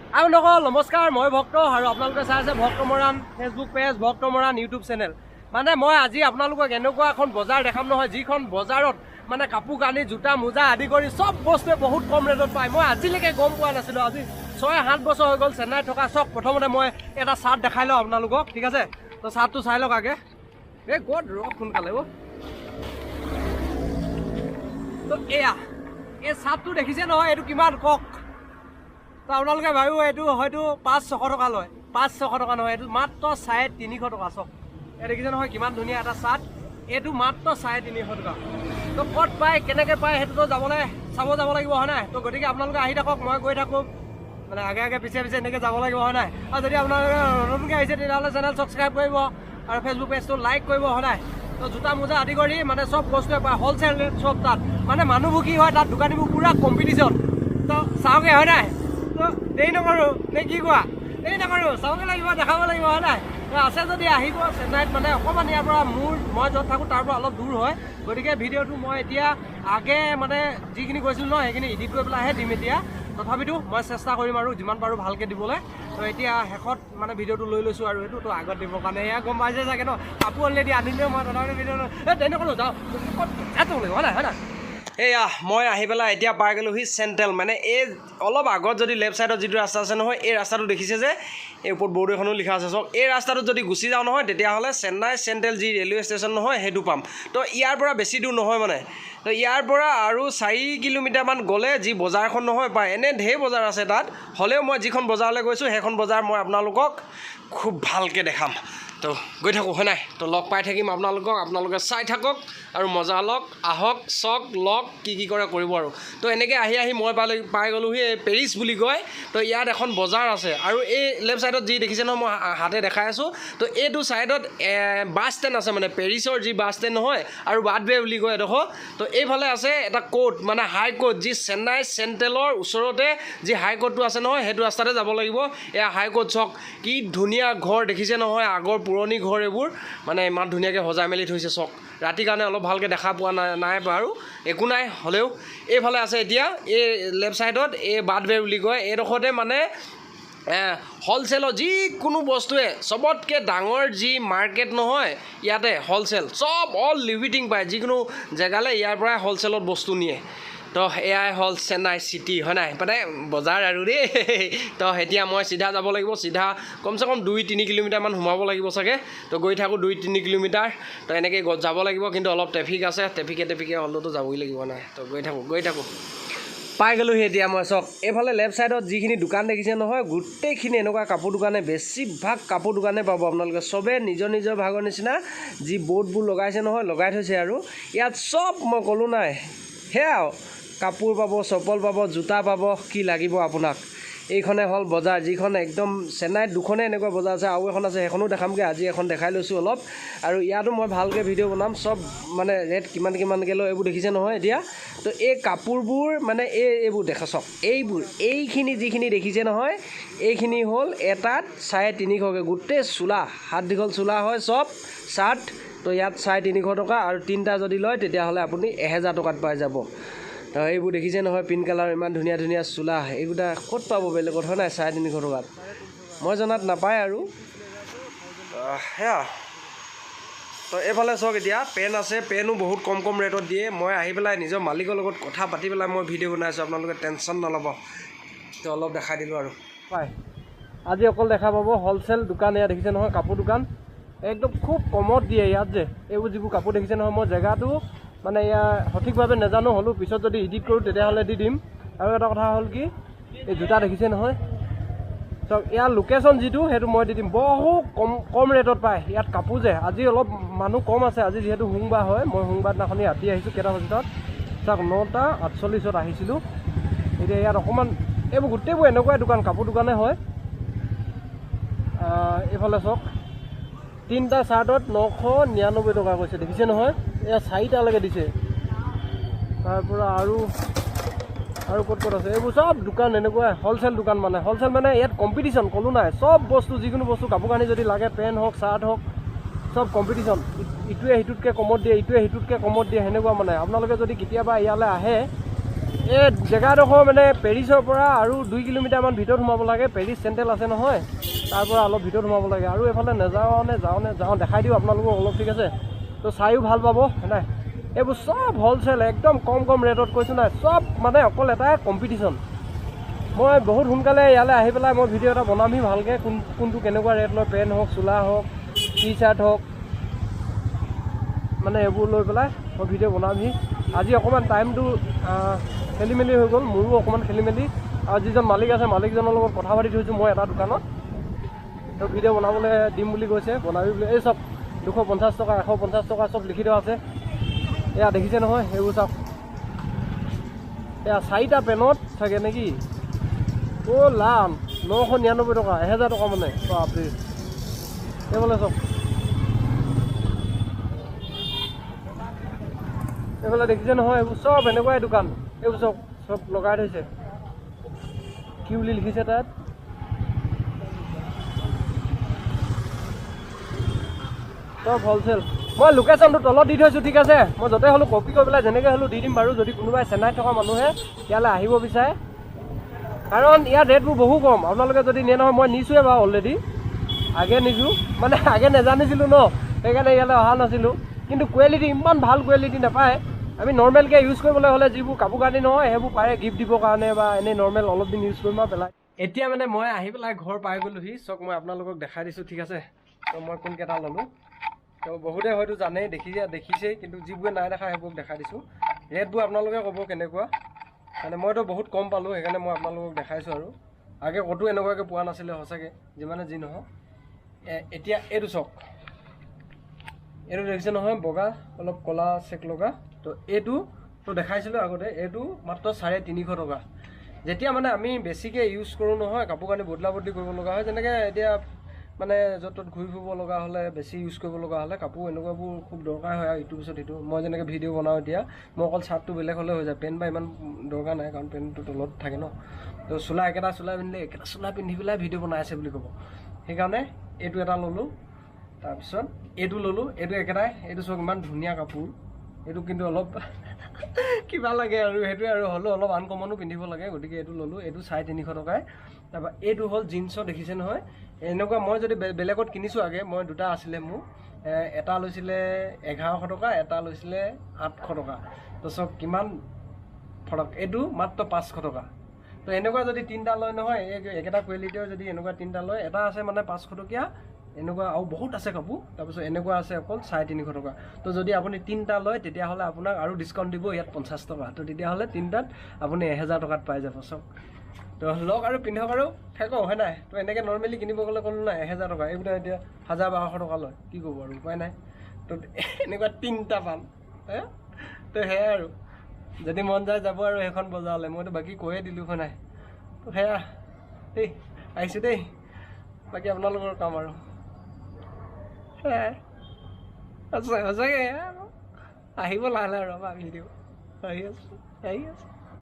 নমস্কাৰ, মই ভক্ত আৰু আপোনালোকে চাই আছে ভক্ত মৰাণ ফেচবুক পেজ, ভক্ত মৰাণ ইউটিউব চেনেল। মানে মই আজি আপোনালোকক এনেকুৱা এখন বজাৰ দেখাম নহয়, যিখন বজাৰত মানে কাপোৰ কানি, জোতা মোজা আদি কৰি চব বস্তুৱে বহুত কম ৰেটত পায়। মই আজিলৈকে গম পোৱা নাছিলোঁ। আজি 6-7 বছৰ হৈ গ'ল চেন্নাইত থকা। চক প্ৰথমতে মই এটা চাৰ্ট দেখাই লওঁ আপোনালোকক, ঠিক আছে? তো চাৰ্টটো চাই লওক আগে। এই ক'ত ৰখ সোনকালে তো এয়া এই চাৰ্টটো দেখিছে নহয়, এইটো কিমান কওক? তো আপোনালোকে ভাবিব এইটো হয়তো 500-600 টকা লয়। 500-600 টকা নহয়, এইটো মাত্ৰ 350 টকা। চক এই দেখিছে নহয় কিমান ধুনীয়া এটা চাৰ্ট, এইটো মাত্ৰ 350 টকা। তো ক'ত পায়, কেনেকৈ পায়, সেইটোতো চাব যাব লাগিব, হয় নাই? তো গতিকে আপোনালোকে আহি থাকক, মই গৈ থাকোঁ, মানে আগে আগে পিছে পিছে এনেকৈ যাব লাগিব, হয় নাই? আৰু যদি আপোনালোকে নতুনকৈ আহিছে তেতিয়াহ'লে চেনেল ছাবস্ক্ৰাইব কৰিব আৰু ফেচবুক পেজটো লাইক কৰিব, হয় নাই? তো জোতা মোজা আদি কৰি মানে চব বস্তুৱে পায়, হ'লচেল ৰেট চব তাত। মানে মানুহবোৰ কি হয়, তাত দোকানীবোৰ পূৰা কম্পিটিশ্যন। তো চাওঁগৈ, হয় নাই? তো দেৰি নকৰোঁ, নে কি কোৱা? দেৰি নকৰোঁ, চাবগৈ লাগিব, দেখাব লাগিব, হয় নাই? আছে যদি আহিব চেন্নাইত, মানে অকণমান ইয়াৰ পৰা মই য'ত থাকোঁ তাৰ পৰা অলপ দূৰ হয়। গতিকে ভিডিঅ'টো মই এতিয়া আগে মানে যিখিনি কৈছিলোঁ নহয় সেইখিনি এডিট কৰি পেলাইহে দিম এতিয়া। তথাপিতো মই চেষ্টা কৰিম আৰু যিমান পাৰোঁ ভালকৈ দিবলৈ। তো এতিয়া শেষত মানে ভিডিঅ'টো লৈ লৈছোঁ আৰু এইটোতো আগত দিবৰ কাৰণে। এয়া গম পাইছে চাগে ন, কাপোৰ অলৰেডি আনিলেও মই তথাপিতো ভিডিঅ' দেৰি নকৰোঁ, যাওঁ ক'ত লাগিব, হয় নাই? হয় নাই? এয়া মই আহি পেলাই এতিয়া পাই গ'লোহি চেণ্ট্ৰেল। মানে এই অলপ আগত যদি লেফ্ট ছাইডত যিটো ৰাস্তা আছে নহয়, এই ৰাস্তাটো দেখিছে যে, এই ওপৰত বৰ্ড এখনো লিখা আছে। চাওক, এই ৰাস্তাটোত যদি গুচি যাওঁ নহয়, তেতিয়াহ'লে চেন্নাই চেণ্ট্ৰেল যি ৰেলৱে ষ্টেচন নহয় সেইটো পাম। তো ইয়াৰ পৰা বেছি দূৰ নহয় মানে। তো ইয়াৰ পৰা আৰু 4 কিলোমিটাৰমান গ'লে যি বজাৰখন নহয় পায়। এনে ঢেৰ বজাৰ আছে তাত, হ'লেও মই যিখন বজাৰলৈ গৈছোঁ সেইখন বজাৰ মই আপোনালোকক খুব ভালকৈ দেখাম। তো গৈ থাকোঁ, হয় নাই? তো লগ পাই থাকিম আপোনালোকক, আপোনালোকে চাই থাকক আৰু মজা লওক, আহক, চক লওক, কি কৰে কৰিব আৰু। তো এনেকৈ আহি মই পাই গ'লোহি এই পেৰিছ বুলি কয়। তো ইয়াত এখন বজাৰ আছে আৰু এই লেফ্ট ছাইডত যি দেখিছে নহয়, মই হাতে দেখাই আছোঁ। তো এইটো ছাইডত বাছ ষ্টেণ্ড আছে, মানে পেৰিছৰ যি বাছ ষ্টেণ্ড নহয় আৰু বাটৱে বুলি কয় এডোখৰ। তো এইফালে আছে এটা কোৰ্ট, মানে হাই কোৰ্ট, যি চেন্নাই চেণ্ট্ৰেলৰ ওচৰতে যি হাই কোৰ্টটো আছে নহয়, সেইটো ৰাস্তাতে যাব লাগিব। এয়া হাই কোৰ্ট। চক কি ধুনীয়া ঘৰ দেখিছে নহয়, আগৰ পুৰণি ঘৰ এইবোৰ, মানে ইমান ধুনীয়াকৈ সজাই মেলি থৈছে। চক ৰাতিৰ কাৰণে অলপ ভালকৈ দেখা পোৱা নাই বাৰু, একো নাই। হ'লেও এইফালে আছে এতিয়া এই লেফ্ট ছাইডত এই বাটৱে বুলি কয়, এইডোখৰতে মানে হ'লচেলৰ যিকোনো বস্তুৱে, চবতকৈ ডাঙৰ যি মাৰ্কেট নহয় ইয়াতে হ'লচেল, চব অল এভৰিথিং পায়। যিকোনো জেগালৈ ইয়াৰ পৰাই হ'লচেলত বস্তু নিয়ে। তো এয়াই হ'ল চেন্নাই চিটি, হয় নাই? মানে বজাৰ আৰু দেই। তো এতিয়া মই চিধা যাব লাগিব, চিধা কমচে কম 2-3 কিলোমিটাৰমান সোমাব লাগিব চাগে। তো গৈ থাকোঁ 2-3 কিলোমিটাৰ। তো এনেকৈ যাব লাগিব, কিন্তু অলপ ট্ৰেফিক আছে, ট্ৰেফিকে হ'লেতো যাবই লাগিব, নাই? তো গৈ থাকোঁ পাই গ'লোহি এতিয়া মই। চক এইফালে লেফ্ট ছাইডত যিখিনি দোকান দেখিছে নহয়, গোটেইখিনি এনেকুৱা কাপোৰ দোকানে, বেছিভাগ কাপোৰ দোকানে পাব আপোনালোকে। চবে নিজৰ ভাগৰ নিচিনা যি বৰ্ডবোৰ লগাইছে নহয়, লগাই থৈছে। আৰু ইয়াত চব মই ক'লোঁ নাই, সেয়া কাপোৰ পাব, চপল পাব, জোতা পাব, কি লাগিব আপোনাক। এইখনে হ'ল বজাৰ, যিখন একদম চেন্নাইত 2খনে এনেকুৱা বজাৰ আছে, আৰু এখন আছে, সেইখনো দেখামগৈ। আজি এখন দেখাই লৈছোঁ অলপ, আৰু ইয়াতো মই ভালকৈ ভিডিঅ' বনাম। চব মানে ৰেট কিমানকৈ লয় এইবোৰ দেখিছে নহয় এতিয়া। তো এই কাপোৰবোৰ মানে এইবোৰ দেখা, চক এইখিনি যিখিনি দেখিছে নহয়, এইখিনি হ'ল এটাত 350কৈ। গোটেই চোলা, হাত দীঘল চোলা হয় চব, চাৰ্ট। তো ইয়াত 350 টকা, আৰু 3টা যদি লয় তেতিয়াহ'লে আপুনি 1000 টকাত পাই যাব। তো এইবোৰ দেখিছে নহয়, পিংক কালাৰ, ইমান ধুনীয়া চোলা। এইকেইটা ক'ত পাব বেলেগত, হয় নাই? 350 টকাত মই জনাত নাপায় আৰু। সেয়া। তো এইফালে চাওক, এতিয়া পেন আছে, পেনো বহুত কম ৰেটত দিয়ে। মই আহি পেলাই নিজৰ মালিকৰ লগত কথা পাতি পেলাই মই ভিডিঅ' বনাইছোঁ, আপোনালোকে টেনশ্যন নল'ব। তো অলপ দেখাই দিলোঁ আৰু পাই। আজি অকল দেখা পাব হ'লচেল দোকান। এয়া দেখিছে নহয়, কাপোৰ দোকান একদম খুব কমত দিয়ে ইয়াত। যে এইবোৰ যিবোৰ কাপোৰ দেখিছে নহয়, মই জেগাটো মানে ইয়াৰ সঠিকভাৱে নাজানো, হ'লেও পিছত যদি এডিট কৰোঁ তেতিয়াহ'লে দি দিম। আৰু এটা কথা হ'ল কি, এই জোতা দেখিছে নহয়, চক ইয়াৰ লোকেশ্যন যিটো সেইটো মই দি দিম। বহুত কম ৰেটত পায় ইয়াত কাপোৰ। যে আজি অলপ মানুহ কম আছে, আজি যিহেতু সোমবাৰ হয়। মই সোমবাৰ দিনাখনি ৰাতি আহিছোঁ, কেইটা বজাত? চাওক 9:48 আহিছিলোঁ। এতিয়া ইয়াত অকণমান এইবোৰ গোটেইবোৰ এনেকুৱাই দোকান, কাপোৰ দোকানে হয়। এইফালে চাওক, 3টা চাৰ্টত 999 টকা কৈছে, দেখিছে নহয়? এয়া 4টালৈকে দিছে। তাৰপৰা আৰু ক'ত আছে, এইবোৰ চব দোকান এনেকুৱা হ'লচেল দোকান। মানে হ'লচেল মানে ইয়াত কম্পিটিশ্যন, ক'লোঁ নাই? চব বস্তু, যিকোনো বস্তু, কাপোৰ কানি যদি লাগে, পেণ্ট হওক, চাৰ্ট হওক, চব কম্পিটিশ্যন। ইটোৱে সিটোতকৈ কমত দিয়ে, ইটোৱে সিটোতকৈ কমত দিয়ে, সেনেকুৱা মানে। আপোনালোকে যদি কেতিয়াবা ইয়ালৈ আহে, এই জেগাডোখৰ মানে পেৰিছৰ পৰা আৰু 2 কিলোমিটাৰমান ভিতৰত সোমাব লাগে। পেৰিছ চেণ্ট্ৰেল আছে নহয়, তাৰ পৰা অলপ ভিতৰত সোমাব লাগে। আৰু এইফালে যাওঁ দেখাই দিওঁ আপোনালোকক অলপ, ঠিক আছে? তো চাইও ভাল পাব নাই। এইবোৰ চব হ'লচেল, একদম কম ৰেটত কৈছোঁ নাই, চব মানে অকল এটাই কম্পিটিশ্যন। মই বহুত সোনকালে ইয়ালৈ আহি পেলাই মই ভিডিঅ' এটা বনামহি ভালকৈ, কোনটো কেনেকুৱা ৰেট লয়, পেণ্ট হওক, চোলা হওক, টি চাৰ্ট হওক, মানে এইবোৰ লৈ পেলাই মই ভিডিঅ' বনামহি। আজি অকণমান টাইমটো খেলি মেলি হৈ গ'ল, মোৰো অকণমান খেলি মেলি। আৰু যিজন মালিক আছে, মালিকজনৰ লগত কথা পাতি থৈছোঁ মই এটা দোকানত। তো ভিডিঅ' বনাবলৈ দিম বুলি কৈছে, বনাবি বুলি। এই চব 250 টকা, 150 টকা চব লিখি থোৱা আছে। এয়া দেখিছে নহয়, সেইবোৰ চাওক। এয়া 4টা পেনত থাকে নেকি? অ' লাম 999 টকা, 1000 টকা মানে। বাপৰে, এইফালে চব, এইফালে দেখিছে নহয়, এইবোৰ চব এনেকুৱাই দোকান। এইবোৰ চব লগাই থৈছে, কি বুলি লিখিছে তাত। চব হ'লচেল। মই লোকেশ্যনটো তলত দি থৈছোঁ, ঠিক আছে? মই য'তে হ'লেও কপি কৰি পেলাই যেনেকৈ হ'লেও দি দিম বাৰু, যদি কোনোবাই চেন্নাইত থকা মানুহে ইয়ালৈ আহিব বিচাৰে। কাৰণ ইয়াৰ ৰেটবোৰ বহু কম। আপোনালোকে যদি নিয়ে নহয়, মই নিছোঁৱে বাৰু অলৰেডি, আগে নিছোঁ, মানে আগে নেজানিছিলোঁ ন, সেইকাৰণে ইয়ালৈ অহা নাছিলোঁ। কিন্তু কোৱালিটি ইমান ভাল কোৱালিটি নাপায়। আমি নৰ্মেলকৈ ইউজ কৰিবলৈ হ'লে যিবোৰ কাপোৰ কানি নহয়, সেইবোৰ পাৰে গিফ্ট দিবৰ কাৰণে বা এনেই নৰ্মেল অলপ দিন ইউজ কৰিম আৰু পেলাই। এতিয়া মানে মই আহি পেলাই ঘৰ পাই গ'লোহি। চাওক, মই আপোনালোকক দেখাই দিছোঁ, ঠিক আছে? তো মই কোনকেইটা ল'লোঁ, তো বহুতে হয়তো জানেই, দেখিছেই, কিন্তু যিবোৰে নাই দেখা সেইবোৰক দেখাই দিছোঁ। ৰেটবোৰ আপোনালোকে ক'ব কেনেকুৱা, মানে মইতো বহুত কম পালোঁ, সেইকাৰণে মই আপোনালোকক দেখাইছোঁ। আৰু আগে ক'তো এনেকুৱাকৈ পোৱা নাছিলে সঁচাকৈ, যিমানে যি নহওক। এতিয়া এইটো চাওক, এইটো দেখিছে নহয়, বগা অলপ ক'লা চেক লগা। তো এইটো তো দেখাইছিলোঁ আগতে, এইটো মাত্ৰ 350 টকা। যেতিয়া মানে আমি বেছিকৈ ইউজ কৰোঁ নহয়, কাপোৰ কানি বদলা বদলি কৰিব লগা হয়, যেনেকৈ এতিয়া মানে য'ত ত'ত ঘূৰি ফুৰিব লগা হ'লে, বেছি ইউজ কৰিব লগা হ'লে কাপোৰ এনেকুৱাবোৰ খুব দৰকাৰ হয়। আৰু ইটোৰ পিছত ইটো, মই যেনেকৈ ভিডিঅ' বনাওঁ এতিয়া, মই অকল চাৰ্টটো বেলেগ হ'লে হৈ যায়, পেণ্ট বা ইমান দৰকাৰ নাই, কাৰণ পেণ্টটো তলত থাকে ন। তো চোলা একেটা চোলা পিন্ধিলে একেটা চোলা পিন্ধি পেলাই ভিডিঅ' বনাই আছে বুলি ক'ব। সেইকাৰণে এইটো এটা ল'লোঁ, তাৰপিছত এইটো ল'লোঁ, এইটো একেটাই। এইটো চাওক, ইমান ধুনীয়া কাপোৰ। এইটো কিন্তু অলপ কিবা লাগে আৰু, সেইটোৱে আৰু, হ'লেও অলপ আনকমনো পিন্ধিব লাগে, গতিকে এইটো ল'লোঁ। এইটো 350 টকাই। তাৰপৰা এইটো হ'ল জিন্সৰ, দেখিছে নহয়, এনেকুৱা। মই যদি বেলেগত কিনিছোঁ আগে, মই দুটা আছিলে মোৰ, এটা লৈছিলে 1100 টকা, এটা লৈছিলে 800 টকা। তো চাওক কিমান ফৰক, এইটো মাত্ৰ 500 টকা। তো এনেকুৱা যদি 3টা লয় নহয়, একেটা কোৱালিটিৰ যদি এনেকুৱা 3টা লয়, এটা আছে মানে 500 টকীয়া, এনেকুৱা আৰু বহুত আছে কাপোৰ। তাৰপিছত এনেকুৱা আছে অকল 350 টকা। তো যদি আপুনি 3টা লয়, তেতিয়াহ'লে আপোনাক আৰু ডিছকাউণ্ট দিব ইয়াত 50 টকা। তো তেতিয়াহ'লে 3টাত আপুনি 1000 টকাত পাই যাব। চাওক, তো লওক আৰু পিন্ধক আৰু থাকক, হয় নাই? তো এনেকৈ নৰ্মেলি কিনিব গ'লে ক'লো নাই 1000 টকা, এইবিলাক এতিয়া 1000-1200 টকা লয়, কি ক'ব আৰু, উপায় নাই। তো এনেকুৱা 3টা পাম, হে। তো সেয়াই আৰু, যদি মন যায় যাব আৰু সেইখন বজাৰলৈ। মইতো বাকী কৈয়ে দিলোঁ, হয় নাই? তো সেয়া দেই, আহিছোঁ দেই, বাকী আপোনালোকৰ কাম আৰু সেয়াই। সঁচাকৈ আহিব লাহে লাহে, ৰ'বা, ভিডিঅ' আহি আছোঁ।